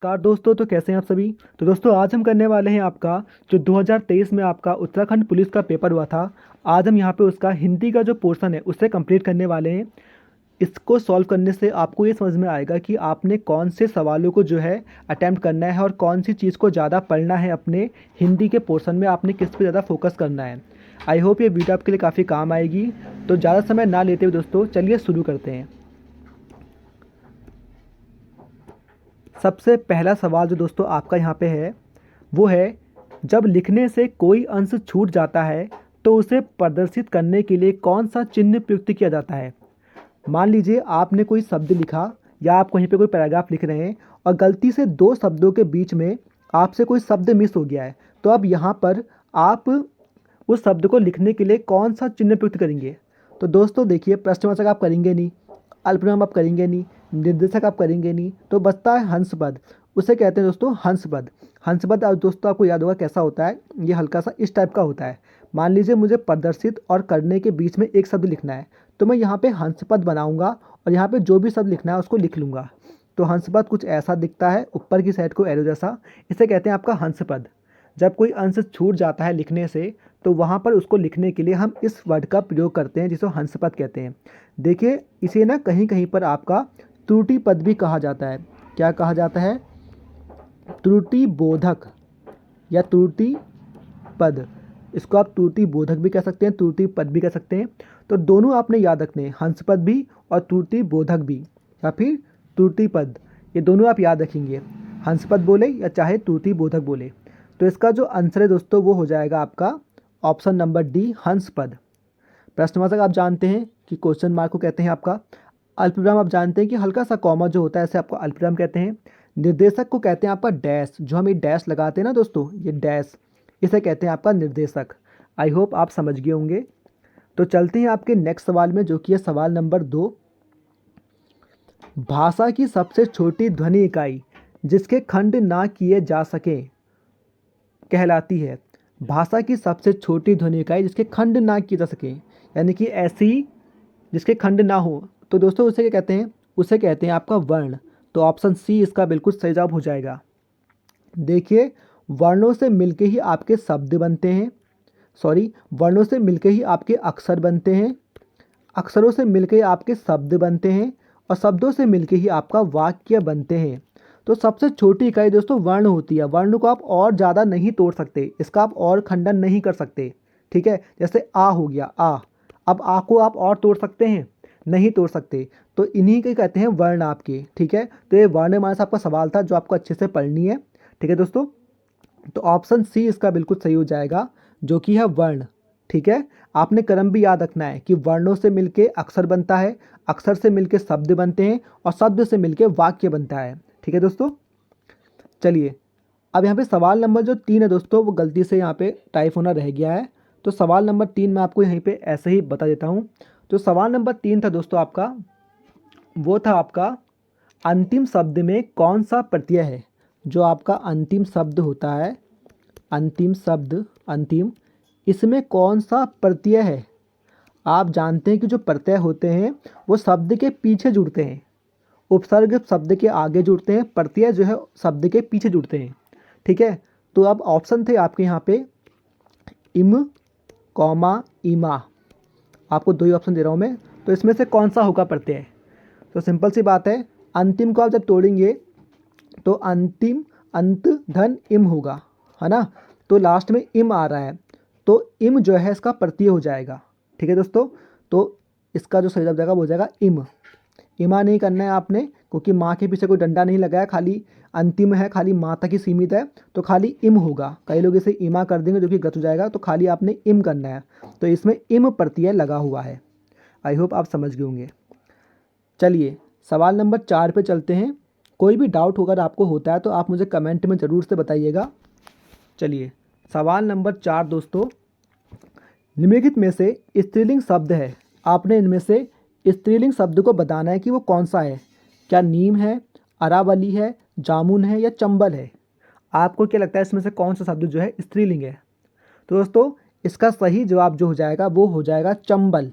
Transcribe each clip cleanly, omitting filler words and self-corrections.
नमस्कार दोस्तों। तो कैसे हैं आप सभी। तो दोस्तों आज हम करने वाले हैं आपका जो 2023 में आपका उत्तराखंड पुलिस का पेपर हुआ था। आज हम यहाँ पे उसका हिंदी का जो पोर्शन है उससे कंप्लीट करने वाले हैं। इसको सॉल्व करने से आपको ये समझ में आएगा कि आपने कौन से सवालों को जो है अटैम्प्ट करना है और कौन सी चीज़ को ज़्यादा पढ़ना है। अपने हिंदी के पोर्शन में आपने किस पे ज़्यादा फोकस करना है। आई होप ये वीडियो आपके लिए काफ़ी काम आएगी। तो ज़्यादा समय ना लेते हुए दोस्तों चलिए शुरू करते हैं। सबसे पहला सवाल जो दोस्तों आपका यहाँ पे है वो है, जब लिखने से कोई अंश छूट जाता है तो उसे प्रदर्शित करने के लिए कौन सा चिन्ह प्रयुक्त किया जाता है। मान लीजिए आपने कोई शब्द लिखा या आप कहीं पे कोई पैराग्राफ लिख रहे हैं और गलती से दो शब्दों के बीच में आपसे कोई शब्द मिस हो गया है। तो अब यहाँ पर आप उस शब्द को लिखने के लिए कौन सा चिन्ह प्रयुक्त करेंगे। तो दोस्तों देखिए, प्रश्नवाचक आप करेंगे नहीं, अल्पविराम आप करेंगे नहीं, निर्देशक आप करेंगे नहीं, तो बचता है हंस पद। उसे कहते हैं दोस्तों हंस पद। हंस पद दोस्तों आपको याद होगा कैसा होता है। ये हल्का सा इस टाइप का होता है। मान लीजिए मुझे प्रदर्शित और करने के बीच में एक शब्द लिखना है, तो मैं यहाँ पे हंस पद बनाऊंगा और यहाँ पे जो भी शब्द लिखना है उसको लिख लूँगा। तो हंस पद कुछ ऐसा दिखता है, ऊपर की साइड को एरो जैसा। इसे कहते हैं आपका हंस पद। जब कोई अंश छूट जाता है लिखने से तो वहाँ पर उसको लिखने के लिए हम इस वर्ड का प्रयोग करते हैं जिसे हंस पद कहते हैं। देखिए इसे ना कहीं कहीं पर आपका त्रुटि पद भी कहा जाता है। क्या कहा जाता है? त्रुटि बोधक या त्रुटि पद। इसको आप त्रुटि बोधक भी कह सकते हैं, त्रुटि पद भी कह सकते हैं। तो दोनों आपने याद रखने हैं, हंस पद भी और त्रुटि बोधक भी या फिर त्रुटि पद। ये दोनों आप याद रखेंगे, हंस पद बोले या चाहे त्रुटि बोधक बोले। तो इसका जो आंसर है दोस्तों वो हो जाएगा आपका ऑप्शन नंबर डी, हंस पद। प्रश्नवाचक आप जानते हैं कि क्वेश्चन मार्क को कहते हैं आपका। अल्पविराम आप जानते हैं कि हल्का सा कॉमा जो होता है ऐसे आपको अल्पविराम कहते हैं। निर्देशक को कहते हैं आपका डैश, जो हम ये डैश लगाते हैं ना दोस्तों, ये डैश, इसे कहते हैं आपका निर्देशक। आई होप आप समझ गए होंगे। तो चलते हैं आपके नेक्स्ट सवाल में, जो कि है सवाल नंबर 2। भाषा की सबसे छोटी ध्वनि इकाई जिसके खंड ना किए जा सके कहलाती है। भाषा की सबसे छोटी ध्वनि इकाई जिसके खंड ना किए जा सके, यानी कि ऐसी जिसके खंड ना हो, तो दोस्तों उसे क्या कहते हैं? उसे कहते हैं आपका वर्ण। तो ऑप्शन सी इसका बिल्कुल सही जवाब हो जाएगा। देखिए, वर्णों से मिलके ही आपके शब्द बनते हैं, वर्णों से मिलके ही आपके अक्षर बनते हैं, अक्षरों से मिलके ही आपके शब्द बनते हैं और शब्दों से मिलके ही आपका वाक्य बनते हैं। तो सबसे छोटी इकाई दोस्तों वर्ण होती है। वर्ण को आप और ज़्यादा नहीं तोड़ सकते, इसका आप और खंडन नहीं कर सकते। ठीक है, जैसे आ हो गया, आ। अब आ को आप और तोड़ सकते हैं? नहीं तोड़ सकते। तो इन्हीं के कहते हैं वर्ण आपके। ठीक है, तो ये वर्ण मानस आपका सवाल था जो आपको अच्छे से पढ़नी है। ठीक है दोस्तों, तो ऑप्शन सी इसका बिल्कुल सही हो जाएगा, जो कि है वर्ण। ठीक है, आपने क्रम भी याद रखना है कि वर्णों से मिलके अक्षर बनता है, अक्षर से मिलके शब्द बनते हैं और शब्द से मिलके वाक्य बनता है। ठीक है दोस्तों, चलिए अब यहाँ पे सवाल नंबर जो 3 है दोस्तों, वो गलती से यहाँ पे टाइप होना रह गया है। तो सवाल नंबर 3 मैं आपको यहीं पे ऐसे ही बता देता हूँ। तो सवाल नंबर 3 था दोस्तों आपका, वो था आपका अंतिम शब्द में कौन सा प्रत्यय है। जो आपका अंतिम शब्द होता है, अंतिम शब्द, अंतिम, इसमें कौन सा प्रत्यय है। आप जानते हैं कि जो प्रत्यय होते हैं वो शब्द के पीछे जुड़ते हैं, उपसर्ग शब्द के आगे जुड़ते हैं, प्रत्यय जो है शब्द के पीछे जुड़ते हैं। ठीक है, तो अब ऑप्शन थे आपके यहाँ पे इम, कॉमा, इमा। आपको 2 ही ऑप्शन दे रहा हूँ मैं, तो इसमें से कौन सा होगा प्रत्यय। तो सिंपल सी बात है, अंतिम को आप जब तोड़ेंगे तो अंतिम अंत धन इम होगा, है ना। तो लास्ट में इम आ रहा है, तो इम जो है इसका प्रत्यय हो जाएगा। ठीक है दोस्तों, तो इसका जो सही जवाब जाएगा वो हो जाएगा इम। इमा नहीं करना है आपने, क्योंकि माँ के पीछे कोई डंडा नहीं लगाया, खाली अंतिम है, खाली माँ तक ही सीमित है, तो खाली इम होगा। कई लोग इसे इमा कर देंगे जो कि गलत हो जाएगा, तो खाली आपने इम करना है। तो इसमें इम प्रत्यय लगा हुआ है। आई होप आप समझ गए होंगे। चलिए सवाल नंबर 4 पे चलते हैं। कोई भी डाउट अगर आपको होता है तो आप मुझे कमेंट में ज़रूर से बताइएगा। चलिए सवाल नंबर 4 दोस्तों, निम्नलिखित में से स्त्रीलिंग शब्द है, आपने इनमें से स्त्रीलिंग शब्द को बताना है कि वो कौन सा है। क्या नीम है, अरावली है, जामुन है या चंबल है। आपको क्या लगता है इसमें से कौन सा शब्द जो है स्त्रीलिंग है। तो दोस्तों इसका सही जवाब जो हो जाएगा वो हो जाएगा चंबल।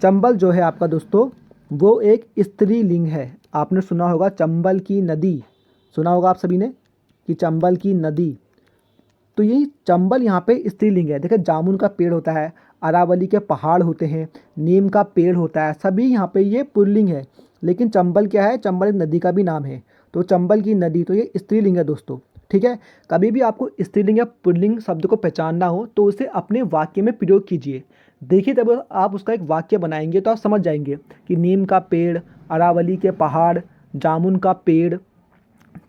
चंबल जो है आपका दोस्तों वो एक स्त्रीलिंग है। आपने सुना होगा चंबल की नदी, सुना होगा आप सभी ने कि चंबल की नदी। तो यही चंबल यहाँ पे स्त्रीलिंग है। देखिए जामुन का पेड़ होता है, अरावली के पहाड़ होते हैं, नीम का पेड़ होता है, सभी यहाँ पे ये पुल्लिंग है। लेकिन चंबल क्या है, चंबल एक नदी का भी नाम है। तो चंबल की नदी, तो ये स्त्रीलिंग है दोस्तों। ठीक है, कभी भी आपको स्त्रीलिंग या पुल्लिंग शब्द को पहचानना हो तो उसे अपने वाक्य में प्रयोग कीजिए। देखिए जब आप उसका एक वाक्य बनाएंगे तो आप समझ जाएंगे कि नीम का पेड़, अरावली के पहाड़, जामुन का पेड़,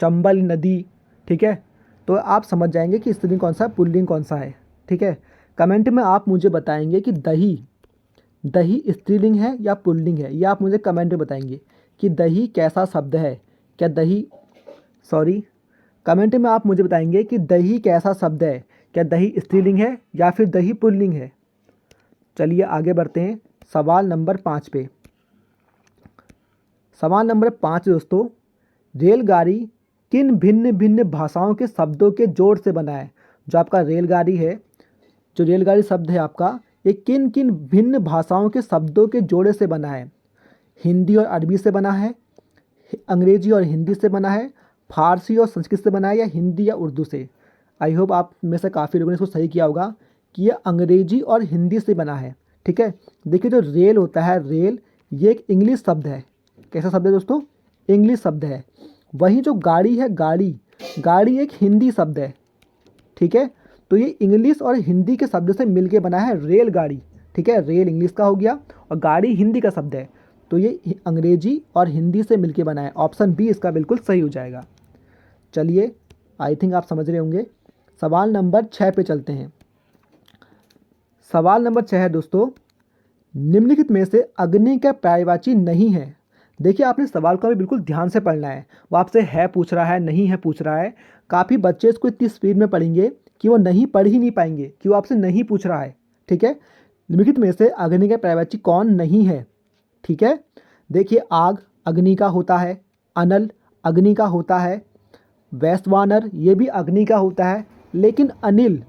चंबल नदी। ठीक है, तो आप समझ जाएंगे कि स्त्रीलिंग कौन सा है, पुल्लिंग कौन सा है। ठीक है, कमेंट में आप मुझे बताएंगे कि दही, दही स्त्रीलिंग है या पुल्लिंग है, ये आप मुझे कमेंट में बताएंगे कि दही कैसा शब्द है। क्या दही, सॉरी, कमेंट में आप मुझे बताएंगे कि दही कैसा शब्द है, क्या दही स्त्रीलिंग है या फिर दही पुल्लिंग है। चलिए आगे बढ़ते हैं सवाल नंबर 5 पे। सवाल नंबर 5 दोस्तों, रेलगाड़ी किन भिन्न भिन्न भाषाओं के शब्दों के जोड़ से बना है। जो आपका रेलगाड़ी है, जो रेलगाड़ी शब्द है आपका, ये किन किन भिन्न भाषाओं के शब्दों के जोड़े से बना है। हिंदी और अरबी से बना है, अंग्रेजी और हिंदी से बना है, फारसी और संस्कृत से बना है, या हिंदी या उर्दू से। आई होप आप में से काफ़ी लोगों ने इसको सही किया होगा कि ये अंग्रेजी और हिंदी से बना है। ठीक है, देखिए जो रेल होता है, रेल, ये एक इंग्लिश शब्द है। कैसा शब्द है दोस्तों, इंग्लिश शब्द है। वही जो गाड़ी है, गाड़ी, गाड़ी एक हिंदी शब्द है। ठीक है, तो ये इंग्लिश और हिंदी के शब्द से मिलके बना है रेलगाड़ी। ठीक है, रेल इंग्लिश का हो गया और गाड़ी हिंदी का शब्द है, तो ये अंग्रेजी और हिंदी से मिलके बना है। ऑप्शन बी इसका बिल्कुल सही हो जाएगा। चलिए, आई थिंक आप समझ रहे होंगे। सवाल नंबर 6 पे चलते हैं। सवाल नंबर 6 है दोस्तों, निम्नलिखित में से अग्नि का पर्यायवाची नहीं है। देखिए आपने सवाल को भी बिल्कुल ध्यान से पढ़ना है। वो आपसे है पूछ रहा है, नहीं है पूछ रहा है। काफ़ी बच्चे इसको इतनी स्पीड में पढ़ेंगे कि वो नहीं पढ़ ही नहीं पाएंगे, कि वो आपसे नहीं पूछ रहा है। ठीक है, निम्नलिखित में से अग्नि का पर्यायवाची कौन नहीं है। ठीक है, देखिए आग अग्नि का होता है, अनल अग्नि का होता है, वैश्वानर ये भी अग्नि का होता है। लेकिन अनिल,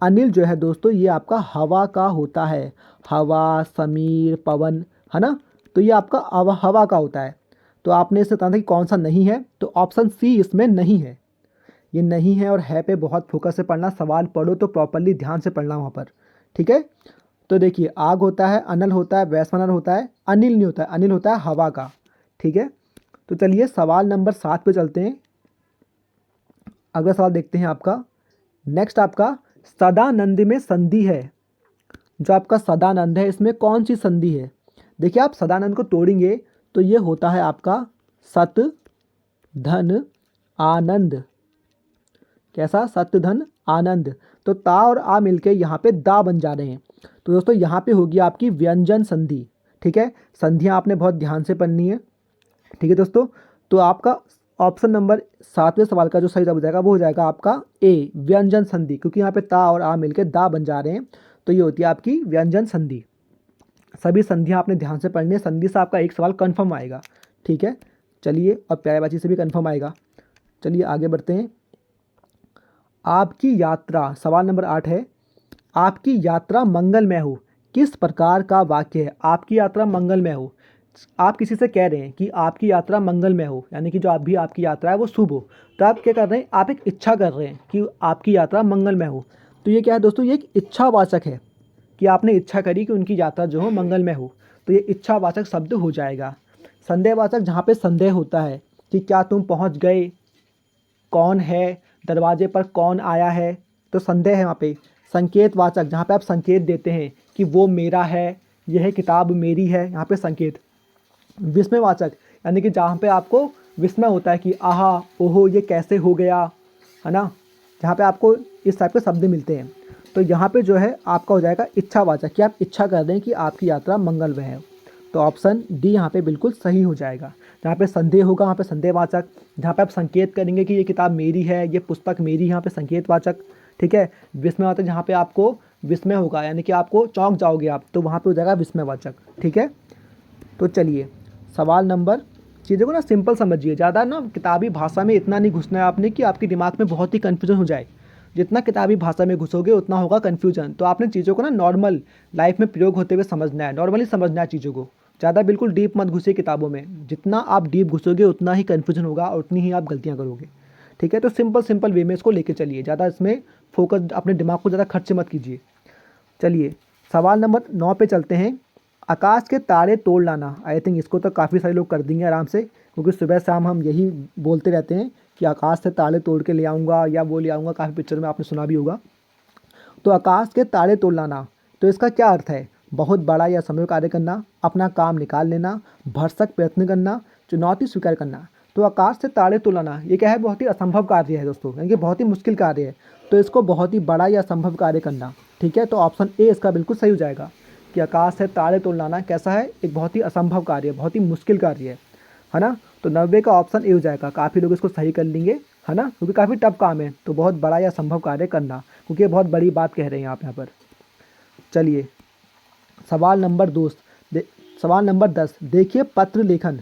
अनिल जो है दोस्तों ये आपका हवा का होता है। हवा, समीर, पवन, है ना, तो ये आपका हवा का होता है। तो आपने इससे बताना था कि कौन सा नहीं है, तो ऑप्शन सी इसमें नहीं है। ये नहीं है और है पे बहुत फोकस से पढ़ना। सवाल पढ़ो तो प्रॉपरली ध्यान से पढ़ना वहाँ पर। ठीक है, तो देखिए आग होता है, अनल होता है, वैश्वानर होता है, अनिल नहीं होता है, अनिल होता है हवा का। ठीक है, तो चलिए सवाल नंबर 7 पे चलते हैं। अगला सवाल देखते हैं आपका। नेक्स्ट आपका सदानंद में संधि है। जो आपका सदानंद है इसमें कौन सी संधि है। देखिए आप सदानंद को तोड़ेंगे तो ये होता है आपका सत धन आनंद। कैसा, सत धन आनंद। तो ता और आ मिलके यहाँ पे दा बन जा रहे हैं। तो दोस्तों यहाँ पे होगी आपकी व्यंजन संधि। ठीक है, संधियाँ आपने बहुत ध्यान से पढ़नी है। ठीक है दोस्तों, तो आपका ऑप्शन नंबर 7वें सवाल का जो सही जवाब हो जाएगा वो हो जाएगा आपका ए, व्यंजन संधि। क्योंकि यहाँ पे ता और आ मिलके दा बन जा रहे हैं, तो ये होती है आपकी व्यंजन संधि। सभी संधियाँ आपने ध्यान से पढ़नी है, संधि से आपका एक सवाल कन्फर्म आएगा। ठीक है, चलिए, और पर्यायवाची से भी कन्फर्म आएगा। चलिए आगे बढ़ते हैं। आपकी यात्रा, सवाल नंबर 8 है, आपकी यात्रा मंगलमय हो, किस प्रकार का वाक्य है। आपकी यात्रा मंगलमय हो, आप किसी से कह रहे हैं कि आपकी यात्रा मंगलमय हो, यानी कि जो आप भी आपकी यात्रा है वो शुभ हो। तो आप क्या कर रहे हैं, आप एक इच्छा कर रहे हैं कि आपकी यात्रा मंगलमय हो। तो ये क्या है दोस्तों, ये एक इच्छावाचक है कि आपने इच्छा करी कि उनकी यात्रा जो हो मंगलमय हो। तो ये इच्छावाचक शब्द हो जाएगा। संदेहवाचक, जहाँ पे संदेह होता है कि क्या तुम पहुँच गए, कौन है, दरवाजे पर कौन आया है, तो संदेह है वहाँ पे। संकेतवाचक, जहाँ पे आप संकेत देते हैं कि वो मेरा है, यह किताब मेरी है, यहाँ पे संकेत। विस्मयवाचक, यानी कि जहाँ पे आपको विस्मय होता है कि आहा ओहो ये कैसे हो गया, है ना, जहाँ पे आपको इस टाइप के शब्द मिलते हैं। तो यहाँ पे जो है आपका हो जाएगा इच्छावाचक, कि आप इच्छा कर रहे हैं कि आपकी यात्रा मंगलमय है। तो ऑप्शन डी यहाँ पे बिल्कुल सही हो जाएगा। जहाँ पे संदेह होगा वहाँ पे संदेहवाचक, जहाँ पे आप संकेत करेंगे कि ये किताब मेरी है, ये पुस्तक मेरी, यहाँ पे संकेतवाचक। ठीक है, विस्मयवाचक, जहाँ पे आपको विस्मय होगा यानी कि आपको चौंक जाओगे आप, तो वहाँ पे हो जाएगा विस्मयवाचक। ठीक है, तो चलिए सवाल नंबर, चीज़ों को ना सिंपल समझिए, ज़्यादा ना किताबी भाषा में इतना नहीं घुसना है आपने कि आपके दिमाग में बहुत ही कन्फ्यूजन हो जाए। जितना किताबी भाषा में घुसोगे उतना होगा कन्फ्यूजन। तो आपने चीज़ों को ना नॉर्मल लाइफ में प्रयोग होते हुए समझना है, नॉर्मली समझना है चीज़ों को। ज़्यादा बिल्कुल डीप मत घुसिए किताबों में, जितना आप डीप घुसोगे उतना ही कन्फ्यूजन होगा और उतनी ही आप गलतियाँ करोगे। ठीक है। तो सिंपल सिंपल वे में इसको लेके चलिए, ज़्यादा इसमें फोकस अपने दिमाग को ज़्यादा खर्च मत कीजिए। चलिए सवाल नंबर 9 पे चलते हैं। आकाश के तारे तोड़ लाना, आई थिंक इसको तो काफ़ी सारे लोग कर देंगे आराम से, क्योंकि सुबह शाम हम यही बोलते रहते हैं कि आकाश से तारे तोड़ के ले आऊँगा या वो ले आऊँगा, काफ़ी पिक्चर में आपने सुना भी होगा। तो आकाश के तारे तोड़ लाना, तो इसका क्या अर्थ है? बहुत बड़ा या असंभव कार्य करना, अपना काम निकाल लेना, भरसक प्रयत्न करना, चुनौती स्वीकार करना। तो आकाश से तारे तोड़ लाना ये क्या है? बहुत ही असंभव कार्य है दोस्तों, यानी कि बहुत ही मुश्किल कार्य है। तो इसको बहुत ही बड़ा या असंभव कार्य करना, ठीक है। तो ऑप्शन ए इसका बिल्कुल सही हो जाएगा कि आकाश से तारे तोड़ लाना कैसा है? एक बहुत ही असंभव कार्य, बहुत ही मुश्किल कार्य है ना। तो 90 का ऑप्शन ए हो जाएगा। काफ़ी लोग इसको सही कर लेंगे, है ना, क्योंकि काफ़ी टफ काम है। तो बहुत बड़ा या असंभव कार्य करना, क्योंकि ये बहुत बड़ी बात कह रहे हैं आप यहाँ पर। चलिए सवाल नंबर सवाल नंबर 10 देखिए, पत्र लेखन।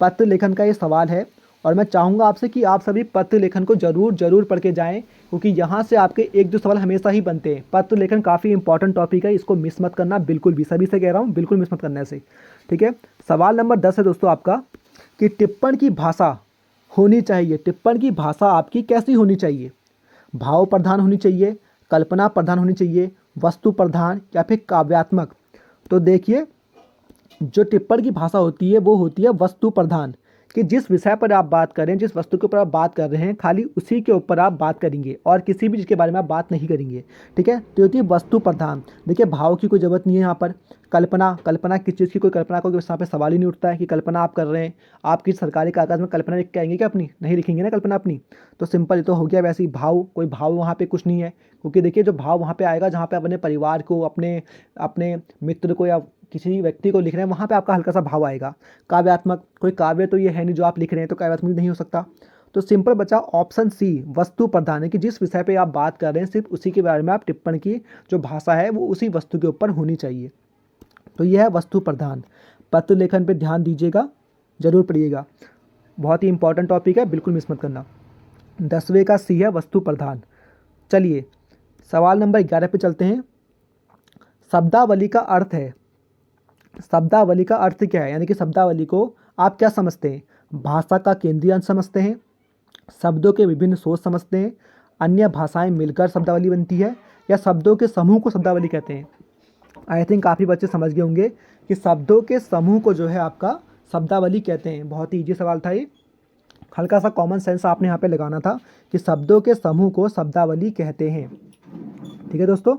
पत्र लेखन का ये सवाल है और मैं चाहूँगा आपसे कि आप सभी पत्र लेखन को ज़रूर पढ़ के जाएं, क्योंकि यहाँ से आपके एक दो सवाल हमेशा ही बनते हैं। पत्र लेखन काफ़ी इंपॉर्टेंट टॉपिक है, इसको मिस मत करना बिल्कुल भी, सभी से कह रहा हूँ, बिल्कुल मिस मत करना ऐसे, ठीक है। सवाल नंबर 10 है दोस्तों आपका कि टिप्पण की भाषा होनी चाहिए। टिप्पण की भाषा आपकी कैसी होनी चाहिए? भाव प्रधान होनी चाहिए, कल्पना प्रधान होनी चाहिए, वस्तु प्रधान या फिर काव्यात्मक? तो देखिए, जो टिप्पण की भाषा होती है वो होती है वस्तु प्रधान, कि जिस विषय पर आप बात करें, जिस वस्तु के ऊपर आप बात कर रहे हैं, खाली उसी के ऊपर आप बात करेंगे और किसी भी चीज़ के बारे में आप बात नहीं करेंगे, ठीक है। तो होती है वस्तु प्रधान। देखिए भाव की कोई ज़रूरत नहीं है यहाँ पर। कल्पना किस चीज़ की, कोई कल्पना को यहाँ पे सवाल ही नहीं उठता है कि कल्पना आप कर रहे हैं। आप किसी सरकारी कागज़ में कल्पना लिख के आएंगे क्या अपनी? नहीं लिखेंगे ना कल्पना अपनी। तो सिंपल ये तो हो गया। वैसे ही भाव, कोई भाव वहाँ पे कुछ नहीं है, क्योंकि देखिए जो भाव वहाँ पे आएगा जहाँ पे अपने परिवार को, अपने अपने मित्र को या किसी व्यक्ति को लिख रहे हैं, वहाँ पे आपका हल्का सा भाव आएगा। काव्यात्मक, कोई काव्य तो ये है नहीं जो आप लिख रहे हैं, तो काव्यात्मक नहीं हो सकता। तो सिंपल बचा ऑप्शन सी, वस्तु प्रधान है, कि जिस विषय पे आप बात कर रहे हैं सिर्फ उसी के बारे में आप टिप्पण की जो भाषा है वो उसी वस्तु के ऊपर होनी चाहिए। तो यह है वस्तु प्रधान। पत्र लेखन पे ध्यान दीजिएगा, जरूर पढ़िएगा, बहुत ही इंपॉर्टेंट टॉपिक है, बिल्कुल मिस मत करना। 10वें का सी है वस्तु प्रधान। चलिए सवाल नंबर 11 पे चलते हैं। शब्दावली का अर्थ है। शब्दावली का अर्थ क्या है? यानी कि शब्दावली को आप क्या समझते हैं? भाषा का केंद्रीय अंश समझते हैं, शब्दों के विभिन्न स्रोत समझते हैं, अन्य भाषाएं मिलकर शब्दावली बनती है, या शब्दों के समूह को शब्दावली कहते हैं? आई थिंक काफ़ी बच्चे समझ गए होंगे कि शब्दों के समूह को जो है आपका शब्दावली कहते हैं। बहुत ही ईजी सवाल था ये, हल्का सा कॉमन सेंस आपने यहाँ पे लगाना था कि शब्दों के समूह को शब्दावली कहते हैं, ठीक है दोस्तों।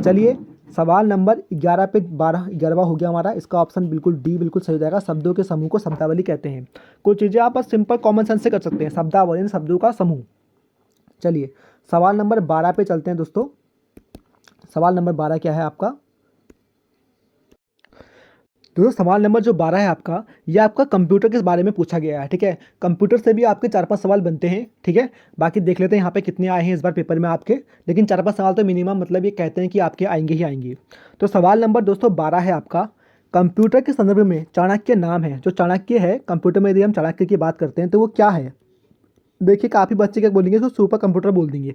चलिए सवाल नंबर 11 पे 11वां हो गया हमारा, इसका ऑप्शन बिल्कुल डी बिल्कुल सही हो जाएगा। शब्दों के समूह को शब्दावली कहते हैं। कुछ चीज़ें आप बस सिंपल कॉमन सेंस से कर सकते हैं, शब्दावली शब्दों का समूह। चलिए सवाल नंबर 12 पे चलते हैं दोस्तों। सवाल नंबर 12 क्या है आपका? दोस्तों सवाल नंबर जो 12 है आपका, ये आपका कंप्यूटर के बारे में पूछा गया है, ठीक है। कंप्यूटर से भी आपके 4-5 सवाल बनते हैं, ठीक है। बाकी देख लेते हैं यहाँ पे कितने आए हैं इस बार पेपर में आपके, लेकिन 4-5 सवाल तो मिनिमम मतलब ये कहते हैं कि आपके आएंगे ही आएंगे। तो सवाल नंबर दोस्तों 12 है आपका, कंप्यूटर के संदर्भ में चाणक्य नाम है। जो चाणक्य है कंप्यूटर में, यदि हम चाणक्य की बात करते हैं तो वो क्या है? देखिए काफ़ी बच्चे क्या बोलेंगे, तो सुपर कंप्यूटर बोल देंगे।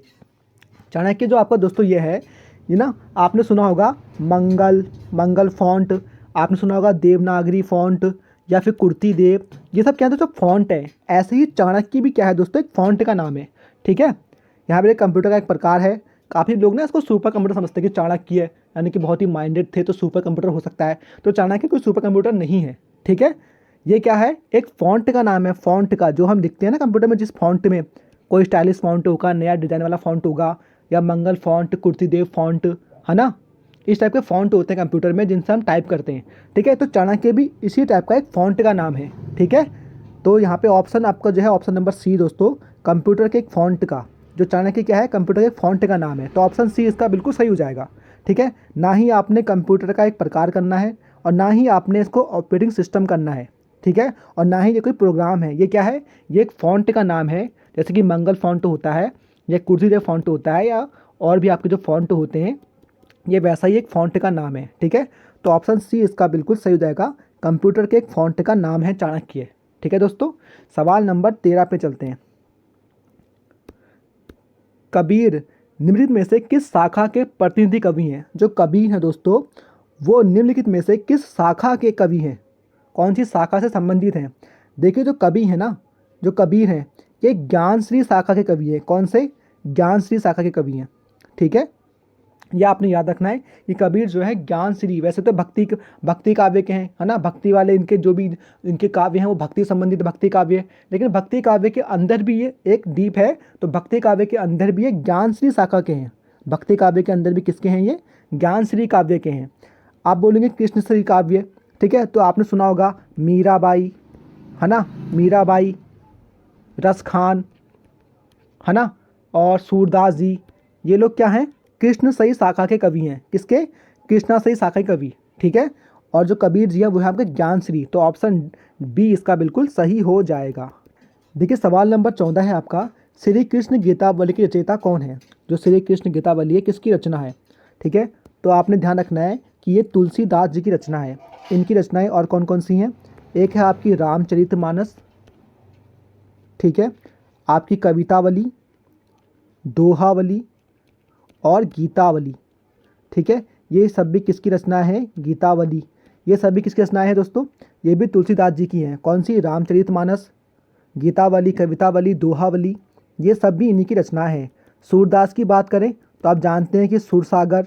चाणक्य जो आपका दोस्तों ये है, ये ना आपने सुना होगा मंगल फॉन्ट, आपने सुना होगा देवनागरी फॉन्ट या फिर कुर्ती देव, ये सब क्या है दोस्तों? फॉन्ट है। ऐसे ही चाणक्य भी क्या है दोस्तों? एक फॉन्ट का नाम है, ठीक है। यहाँ पर एक कंप्यूटर का एक प्रकार है। काफ़ी लोग ना इसको सुपर कंप्यूटर समझते हैं कि चाणक्य यानी कि बहुत ही माइंडेड थे तो सुपर कंप्यूटर हो सकता है। तो चाणक्य कोई सुपर कंप्यूटर नहीं है, ठीक है। ये क्या है? एक फॉन्ट का नाम है। फॉन्ट का जो हम लिखते हैं ना कंप्यूटर में, जिस फॉन्ट में कोई स्टाइलिश फॉन्ट होगा, नया डिज़ाइन वाला फॉन्ट होगा, या मंगल फॉन्ट, कुर्तीदेव फॉन्ट, है ना, इस टाइप के फॉन्ट होते हैं कंप्यूटर में जिनसे हम टाइप करते हैं, ठीक है। तो चाणक्य भी इसी टाइप का एक फॉन्ट का नाम है, ठीक है। तो यहाँ पे ऑप्शन आपका जो है ऑप्शन नंबर सी दोस्तों, कंप्यूटर के एक फॉन्ट का, जो चाणक्य क्या है कंप्यूटर के फॉन्ट का नाम है। तो ऑप्शन सी इसका बिल्कुल सही हो जाएगा, ठीक है। ना ही आपने कंप्यूटर का एक प्रकार करना है और ना ही आपने इसको ऑपरेटिंग सिस्टम करना है, ठीक है, और ना ही ये कोई प्रोग्राम है। ये क्या है? ये एक फ़ॉन्ट का नाम है, जैसे कि मंगल फ़ॉन्ट होता है या कुर्सीदेव फ़ॉन्ट होता है या और भी आपके जो फ़ॉन्ट होते हैं, ये वैसा ही एक फ़ॉन्ट का नाम है, ठीक है। तो ऑप्शन सी इसका बिल्कुल सही हो जाएगा, कंप्यूटर के एक फ़ॉन्ट का नाम है चाणक्य, ठीक है दोस्तों। सवाल नंबर 13 पे चलते हैं। कबीर निम्नलिखित में से किस शाखा के प्रतिनिधि कवि हैं? जो कबीर हैं दोस्तों, वो निम्नलिखित में से किस शाखा के कवि हैं? कौन सी शाखा से संबंधित हैं? देखिए जो कवि हैं ना, जो कबीर हैं, ये ज्ञानश्री शाखा के कवि हैं। कौन से? ज्ञानश्री शाखा के कवि हैं। ठीक है, यह आपने याद रखना है कि कबीर जो है ज्ञानश्री, वैसे तो भक्ति काव्य के हैं, है ना, भक्ति वाले इनके जो भी इनके काव्य हैं वो भक्ति संबंधित भक्ति काव्य है, लेकिन भक्ति काव्य के अंदर भी ये एक डीप है, तो भक्ति काव्य के अंदर भी ये ज्ञानश्री शाखा के हैं। भक्ति काव्य के अंदर भी किसके हैं? ये ज्ञानश्री काव्य के हैं। आप बोलेंगे कृष्णश्री काव्य, ठीक है, तो आपने सुना होगा मीराबाई, है ना, मीराबाई, रस खान, है ना, और सूरदास जी, ये लोग क्या हैं? कृष्णश्री शाखा के कवि हैं। किसके? कृष्णश्री शाखा के कवि। ठीक है, और जो कबीर जी हैं वो है आपके ज्ञानश्री, तो ऑप्शन बी इसका बिल्कुल सही हो जाएगा। देखिए सवाल नंबर 14 है आपका, श्री कृष्ण गीतावली की रचयिता कौन है? जो श्री कृष्ण गीतावली है किसकी रचना है? ठीक है, तो आपने ध्यान रखना है कि ये तुलसीदास जी की रचना है। इनकी रचनाएं और कौन कौन सी हैं? एक है आपकी रामचरितमानस, ठीक है, आपकी कवितावली, दोहावली और गीतावली। ठीक है, ये सब भी किसकी रचना है? गीतावली। ये सभी किसकी रचना है दोस्तों? ये भी तुलसीदास जी की हैं। कौन सी? रामचरितमानस, गीतावली, कवितावली, दोहावली, ये सब भी इन्हीं की रचना है। सूरदास की बात करें तो आप जानते हैं कि सुरसागर,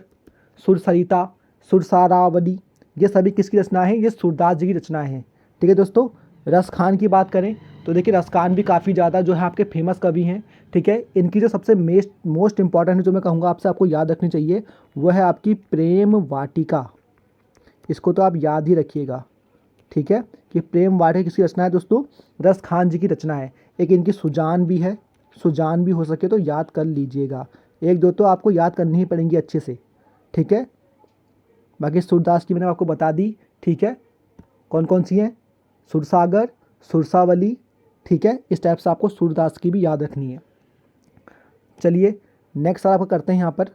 सुरसरिता, सुरसारावली, ये सभी किसकी रचना है? ये सूरदास जी की रचना है। ठीक है दोस्तों, रस खान की बात करें तो देखिए रस खान भी काफ़ी ज़्यादा जो है आपके फेमस कवि हैं। ठीक है, इनकी जो सबसे मोस्ट इंपॉर्टेंट है जो मैं कहूँगा आपसे आपको याद रखनी चाहिए वो है आपकी प्रेम वाटिका। इसको तो आप याद ही रखिएगा। ठीक है, कि प्रेम वाटिका किसकी रचना है दोस्तों? रस खान जी की रचना है। एक इनकी सुजान भी है, सुजान भी हो सके तो याद कर लीजिएगा। एक दो तो आपको याद करनी ही पड़ेंगी अच्छे से। ठीक है, बाकी सूरदास की मैंने आपको बता दी। ठीक है, कौन कौन सी हैं? सुरसागर, सुरसावली। ठीक है, इस टाइप से आपको सूरदास की भी याद रखनी है। चलिए नेक्स्ट सवाल आपका करते हैं यहाँ पर।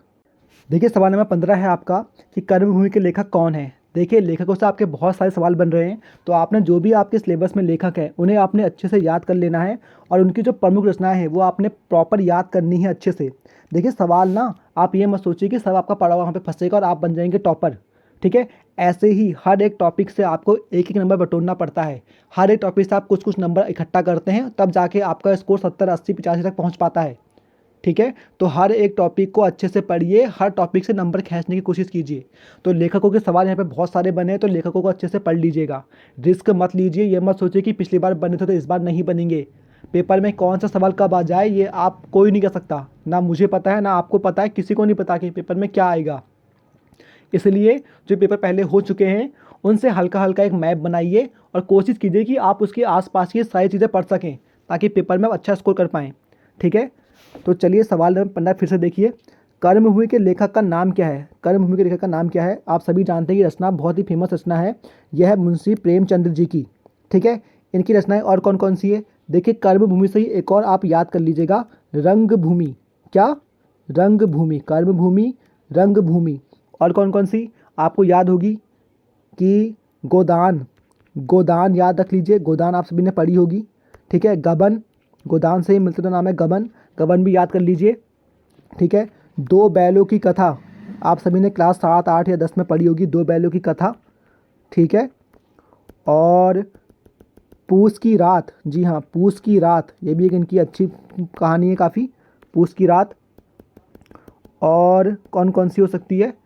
देखिए सवाल नंबर 15 है आपका कि कर्मभूमि के लेखक कौन है? देखिए लेखकों से आपके बहुत सारे सवाल बन रहे हैं, तो आपने जो भी आपके सिलेबस में लेखक है उन्हें आपने अच्छे से याद कर लेना है, और उनकी जो प्रमुख रचनाएं हैं वो आपने प्रॉपर याद करनी है अच्छे से। देखिए सवाल ना आप ये मत सोचिए कि सब आपका पढ़ा हुआ वहाँ पे फंसेगा और आप बन जाएंगे टॉपर। ठीक है, ऐसे ही हर एक टॉपिक से आपको एक एक नंबर बटोरना पड़ता है। हर एक टॉपिक से आप कुछ कुछ नंबर इकट्ठा करते हैं तब जाके आपका स्कोर 70, 80, 85 तक पहुँच पाता है। ठीक है, तो हर एक टॉपिक को अच्छे से पढ़िए, हर टॉपिक से नंबर खींचने की कोशिश कीजिए। तो लेखकों के सवाल यहाँ पे बहुत सारे बने हैं, तो लेखकों को अच्छे से पढ़ लीजिएगा। रिस्क मत लीजिए, ये मत सोचिए कि पिछली बार बने थे तो इस बार नहीं बनेंगे। पेपर में कौन सा सवाल कब आ जाए ये आप कोई नहीं कह सकता, ना मुझे पता है ना आपको पता है, किसी को नहीं पता कि पेपर में क्या आएगा। इसलिए जो पेपर पहले हो चुके हैं उनसे हल्का हल्का एक मैप बनाइए और कोशिश कीजिए कि आप उसके आसपास की सारी चीज़ें पढ़ सकें ताकि पेपर में आप अच्छा स्कोर कर पाएँ। ठीक है, तो चलिए सवाल नंबर 15 फिर से देखिए, कर्मभूमि के लेखक का नाम क्या है? कर्मभूमि के लेखक का नाम क्या है? आप सभी जानते हैं कि रचना बहुत ही फेमस रचना है, यह है मुंशी प्रेमचंद्र जी की। ठीक है, इनकी रचनाएं और कौन कौन सी है? देखिए कर्मभूमि से ही एक और आप याद कर लीजिएगा, रंगभूमि। क्या? रंगभूमि, कर्मभूमि, रंगभूमि। और कौन कौन सी आपको याद होगी कि गोदान, गोदान याद रख लीजिए, गोदान आप सभी ने पढ़ी होगी। ठीक है, गबन, गोदान से ही मिलते तो नाम है गबन, गबन भी याद कर लीजिए। ठीक है, दो बैलों की कथा, आप सभी ने क्लास 7, 8 या 10 में पढ़ी होगी, दो बैलों की कथा। ठीक है, और पूस की रात, जी हाँ पूस की रात, ये भी एक इनकी अच्छी कहानी है काफ़ी, पूस की रात। और कौन कौन सी हो सकती है?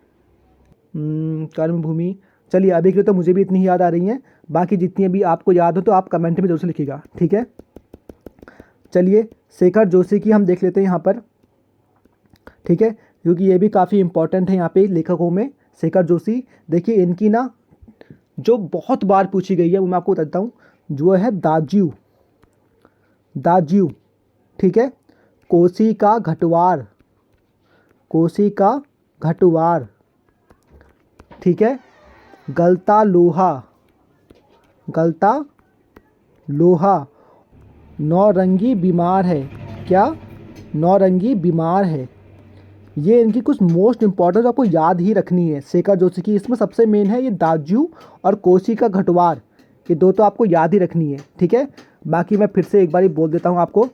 कर्मभूमि। चलिए अभी के लिए तो मुझे भी इतनी ही याद आ रही हैं, बाकी जितनी भी आपको याद हो तो आप कमेंट में जरूर से लिखिएगा। ठीक है, चलिए शेखर जोशी की हम देख लेते हैं यहाँ पर। ठीक है, क्योंकि ये भी काफ़ी इंपॉर्टेंट है यहाँ पे लेखकों में। शेखर जोशी, देखिए इनकी ना जो बहुत बार पूछी गई है वो मैं आपको बताता हूँ, जो है दाज्यू, दाज्यू। ठीक है, कोसी का घटवार, कोसी का घटवार। ठीक है, गलता लोहा, गलता लोहा। नौरंगी बीमार है, क्या? नौरंगी बीमार है। ये इनकी कुछ मोस्ट इंपॉर्टेंट आपको याद ही रखनी है शेखर जोशी की। इसमें सबसे मेन है ये दाज्यू और कोसी का घटवार, ये दो तो आपको याद ही रखनी है। ठीक है, बाकी मैं फिर से एक बार बोल देता हूँ आपको,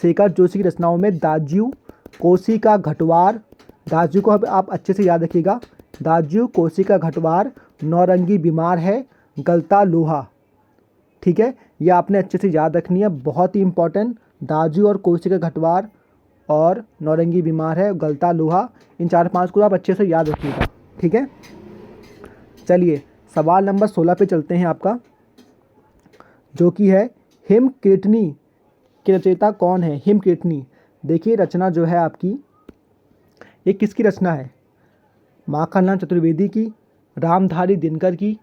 शेखर जोशी की रचनाओं में दाज्यू, कोसी का घटवार, दाज्यू को आप अच्छे से याद रखिएगा, दाज्यू, कोसी का घटवार, नौरंगी बीमार है, गलता लोहा। ठीक है, ये आपने अच्छे से याद रखनी है, बहुत ही इंपॉर्टेंट दाजू और कोसी का घटवार और नौरंगी बीमार है, गलता लोहा। इन 4-5 को आप अच्छे से याद रखिएगा, ठीक है। चलिए सवाल नंबर 16 पे चलते हैं आपका, जो कि है हिमकीर्तनी के रचयिता कौन है। हिमकीर्तनी, देखिए रचना जो है आपकी, ये किसकी रचना है? माखनलाल चतुर्वेदी की, रामधारी दिनकर की,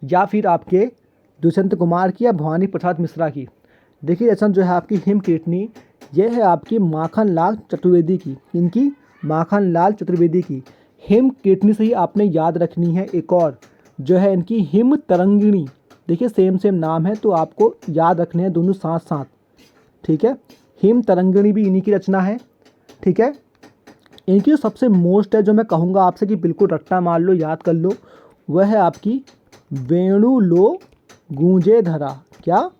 या फिर आपके दुष्यंत कुमार की, या भवानी प्रसाद मिश्रा की। देखिए रचना जो है आपकी हिमकीर्तनी, ये है आपकी माखनलाल चतुर्वेदी की। इनकी माखनलाल चतुर्वेदी की। हिमकीर्तनी से ही आपने याद रखनी है एक और, जो है इनकी हिम तरंगिणी। देखिए सेम सेम नाम है, तो आपको याद रखने हैं दोनों साथ साथ, ठीक है। हिम तरंगिणी भी इन्हीं की रचना है, ठीक है। इनकी जो सबसे मोस्ट है, जो मैं कहूँगा आपसे कि बिल्कुल रट्टा मार लो, याद कर लो, वह है आपकी वेणु लो गूंजे धरा। क्या?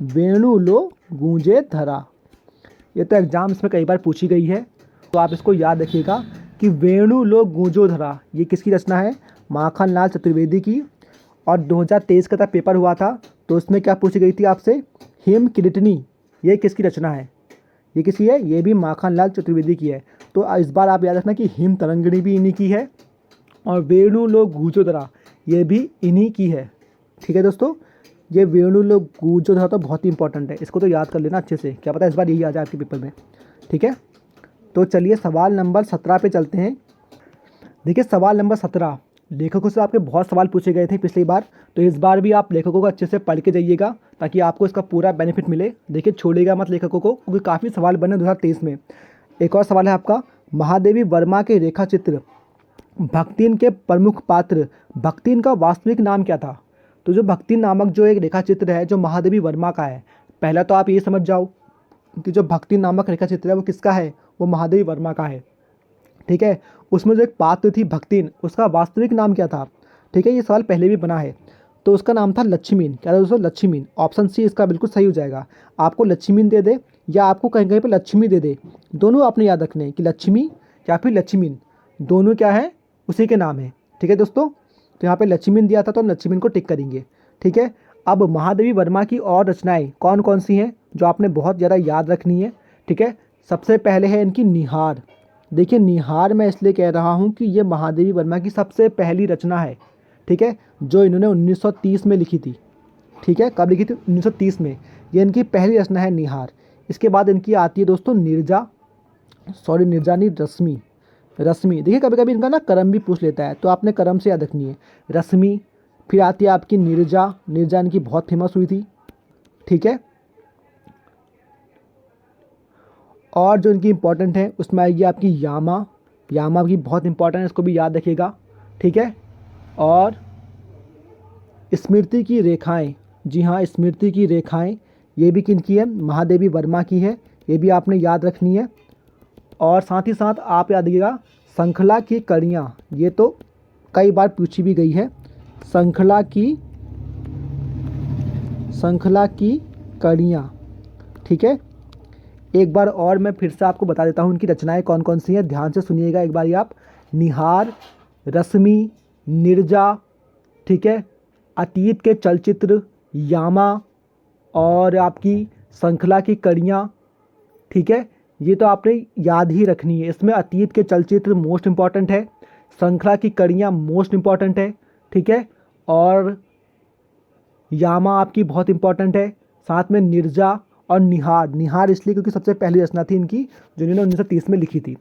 वेणु लो गूंजे धरा। ये तो एग्जाम्स में कई बार पूछी गई है, तो आप इसको याद रखिएगा कि वेणु लो गूंजो धरा ये किसकी रचना है? माखनलाल चतुर्वेदी की। और 2023 का पेपर हुआ था, तो उसमें क्या पूछी गई थी आपसे? हिमकीर्तनी ये किसकी रचना है? ये किसकी है? ये भी माखनलाल चतुर्वेदी की है। तो इस बार आप याद रखना कि हिम तरंगिणी भी इन्हीं की है, और वेणु लो गूंजो धरा ये भी इन्हीं की है, ठीक है दोस्तों। ये वेणु लो गूंजो धरा तो बहुत ही इंपॉर्टेंट है, इसको तो याद कर लेना अच्छे से, क्या पता इस बार यही आ जाए आपके पेपर में, ठीक है। तो चलिए सवाल नंबर 17 पे चलते हैं। देखिए सवाल नंबर 17, लेखकों से आपके बहुत सवाल पूछे गए थे पिछली बार, तो इस बार भी आप लेखकों को अच्छे से पढ़ के जाइएगा, ताकि आपको इसका पूरा बेनिफिट मिले। देखिए छोड़िएगा मत लेखकों को, क्योंकि काफ़ी सवाल बने 2023 में। एक और सवाल है आपका, महादेवी वर्मा के रेखा चित्र भक्तिन के प्रमुख पात्र, भक्तिन का वास्तविक नाम क्या था? तो जो भक्तिन नामक जो एक रेखा चित्र है, जो महादेवी वर्मा का है, पहला तो आप ये समझ जाओ कि जो भक्तिन नामक रेखा चित्र है वो किसका है? वो महादेवी वर्मा का है, ठीक है। उसमें जो एक पात्र थी भक्तिन, उसका वास्तविक नाम क्या था? ठीक है, ये सवाल पहले भी बना है, तो उसका नाम था लक्ष्मीन। क्या था दोस्तों? लक्ष्मीन। ऑप्शन सी इसका बिल्कुल सही हो जाएगा। आपको लक्ष्मीन दे दे या आपको कहीं कहीं पर लक्ष्मी दे दे, दोनों आपने याद रखने हैं कि लक्ष्मी या फिर लक्ष्मीन, दोनों क्या है? उसी के नाम है, ठीक है दोस्तों। तो यहाँ पे लक्ष्मीन दिया था, तो हम लक्ष्मीन को टिक करेंगे, ठीक है। अब महादेवी वर्मा की और रचनाएं कौन कौन सी हैं जो आपने बहुत ज़्यादा याद रखनी है, ठीक है। सबसे पहले है इनकी निहार। देखिए निहार मैं इसलिए कह रहा हूँ कि ये महादेवी वर्मा की सबसे पहली रचना है, ठीक है, जो इन्होंने 1930 में लिखी थी, ठीक है। कब लिखी थी? 1930 में। ये इनकी पहली रचना है निहार। इसके बाद इनकी आती है दोस्तों निर्जा, सॉरी निर्जा नहीं, रश्मि। रश्मि, देखिए कभी कभी इनका ना करम भी पूछ लेता है, तो आपने करम से याद रखनी है, रश्मि। फिर आती है आपकी निर्जा, निर्जा इनकी बहुत फेमस हुई थी, ठीक है। और जो इनकी इंपॉर्टेंट है उसमें आएगी आपकी यामा, यामा भी बहुत इंपॉर्टेंट है, इसको भी याद रखिएगा, ठीक है। और स्मृति की रेखाएं, जी हाँ स्मृति की रेखाएं, ये भी किनकी है? महादेवी वर्मा की है, ये भी आपने याद रखनी है। और साथ ही साथ आप याद रखिएगा श्रृंखला की कड़ियाँ, ये तो कई बार पूछी भी गई है। श्रृंखला की कड़ियाँ, ठीक है। एक बार और मैं फिर से आपको बता देता हूँ इनकी रचनाएं कौन कौन सी हैं, ध्यान से सुनिएगा एक बार आप। निहार, रश्मि, निर्जा, ठीक है, अतीत के चलचित्र, यामा, और आपकी श्रृंखला की कड़ियाँ, ठीक है। ये तो आपने याद ही रखनी है। इसमें अतीत के चलचित्र मोस्ट इम्पॉर्टेंट है, श्रृंखला की कड़ियाँ मोस्ट इम्पॉर्टेंट है, ठीक है। और यामा आपकी बहुत इंपॉर्टेंट है, साथ में निर्जा और निहार। निहार इसलिए क्योंकि सबसे पहली रचना थी इनकी, जो इन्होंने 1930 में लिखी थी,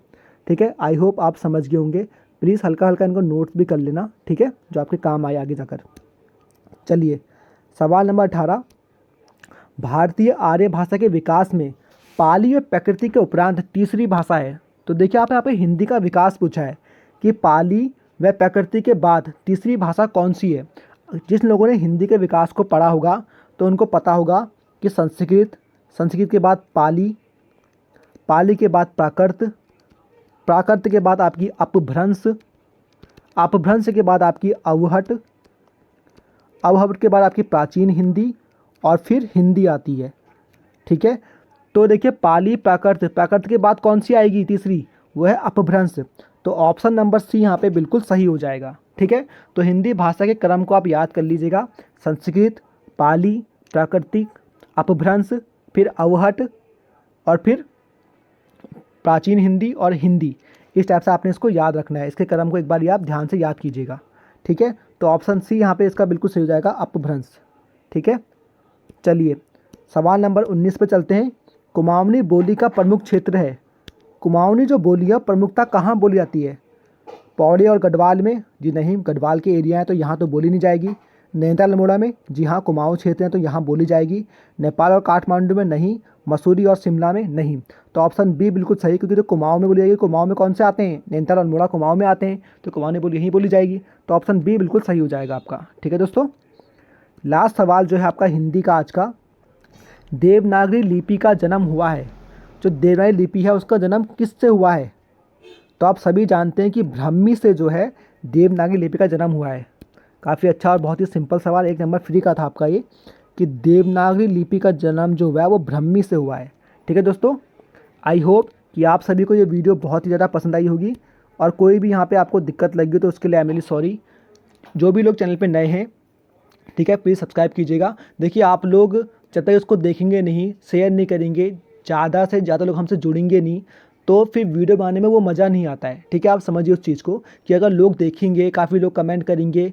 ठीक है। आई होप आप समझ गए होंगे। प्लीज़ हल्का हल्का इनको नोट्स भी कर लेना, ठीक है, जो आपके काम आए आगे जाकर। चलिए सवाल नंबर 18, भारतीय आर्य भाषा के विकास में पाली व प्रकृति के उपरांत तीसरी भाषा है। तो देखिए आप यहाँ पे हिंदी का विकास पूछा है कि पाली व प्रकृति के बाद तीसरी भाषा कौन सी है। जिन लोगों ने हिंदी के विकास को पढ़ा होगा तो उनको पता होगा कि संस्कृत, संस्कृत के बाद पाली, पाली के बाद प्राकृत, प्राकृत के बाद आपकी अपभ्रंश, अपभ्रंश के बाद आपकी अवहट, अवहट के बाद आपकी प्राचीन हिंदी, और फिर हिंदी आती है, ठीक है। तो देखिए पाली, प्राकृत, प्राकृत के बाद कौन सी आएगी तीसरी? वो है अपभ्रंश। तो ऑप्शन नंबर सी यहाँ पे बिल्कुल सही हो जाएगा, ठीक है। तो हिंदी भाषा के क्रम को आप याद कर लीजिएगा, संस्कृत, पाली, प्राकृतिक, अपभ्रंश, फिर अवहट, और फिर प्राचीन हिंदी और हिंदी, इस टाइप से आपने इसको याद रखना है। इसके क्रम को एक बार ये आप ध्यान से याद कीजिएगा, ठीक है। तो ऑप्शन सी यहाँ पे इसका बिल्कुल सही हो जाएगा, अपभ्रंश, ठीक है। चलिए सवाल नंबर 19 पे चलते हैं। कुमाऊनी बोली का प्रमुख क्षेत्र है। कुमाऊनी जो बोली है प्रमुखता कहाँ बोली जाती है? पौड़ी और गढ़वाल में? जी नहीं, गढ़वाल के एरिया है तो यहाँ तो बोली नहीं जाएगी। नैनीताल अल्मोड़ा में? जी हाँ, कुमाऊँ क्षेत्र है तो यहाँ बोली जाएगी। नेपाल और काठमांडू में? नहीं। मसूरी और शिमला में? नहीं। तो ऑप्शन बी बिल्कुल सही, क्योंकि तो कुमाऊँ में बोली जाएगी। कुमाऊँ में कौन से आते हैं? नैनीताल और अल्मोड़ा कुमाऊँ में आते हैं, तो कुमाऊनी बोली यहीं बोली जाएगी। तो ऑप्शन बी बिल्कुल सही हो जाएगा आपका, ठीक है दोस्तों। लास्ट सवाल जो है आपका हिंदी का आज का, देवनागरी लिपि का जन्म हुआ है। जो देवनागरी लिपि है उसका जन्म किससे हुआ है? तो आप सभी जानते हैं कि ब्राह्मी से जो है देवनागरी लिपि का जन्म हुआ है। काफ़ी अच्छा और बहुत ही सिंपल सवाल, 1 नंबर फ्री का था आपका ये, कि देवनागरी लिपि का जन्म जो हुआ है वो ब्राह्मी से हुआ है, ठीक है दोस्तों। आई होप कि आप सभी को ये वीडियो बहुत ही ज़्यादा पसंद आई होगी, और कोई भी यहाँ पे आपको दिक्कत लगी तो उसके लिए आई एम रियली सॉरी। जो भी लोग चैनल पे नए हैं, ठीक है, प्लीज़ सब्सक्राइब कीजिएगा। देखिए आप लोग जब तक उसको देखेंगे नहीं, शेयर नहीं करेंगे, ज़्यादा से ज़्यादा लोग हमसे जुड़ेंगे नहीं, तो फिर वीडियो बनाने में वो मज़ा नहीं आता है, ठीक है। आप समझिए उस चीज़ को कि अगर लोग देखेंगे, काफ़ी लोग कमेंट करेंगे,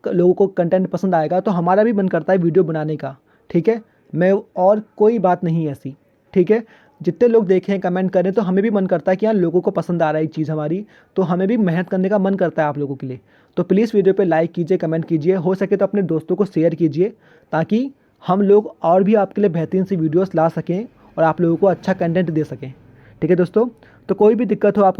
लोगों को कंटेंट पसंद आएगा, तो हमारा भी मन करता है वीडियो बनाने का, ठीक है। मैं और कोई बात नहीं ऐसी, ठीक है। जितने लोग देखें, कमेंट करें, तो हमें भी मन करता है कि यार लोगों को पसंद आ रहा है ये चीज़ हमारी, तो हमें भी मेहनत करने का मन करता है आप लोगों के लिए। तो प्लीज़ वीडियो पे लाइक कीजिए, कमेंट कीजिए, हो सके तो अपने दोस्तों को शेयर कीजिए, ताकि हम लोग और भी आपके लिए बेहतरीन सी वीडियोस ला सकें और आप लोगों को अच्छा कंटेंट दे सकें, ठीक है दोस्तों। तो कोई भी दिक्कत हो आपको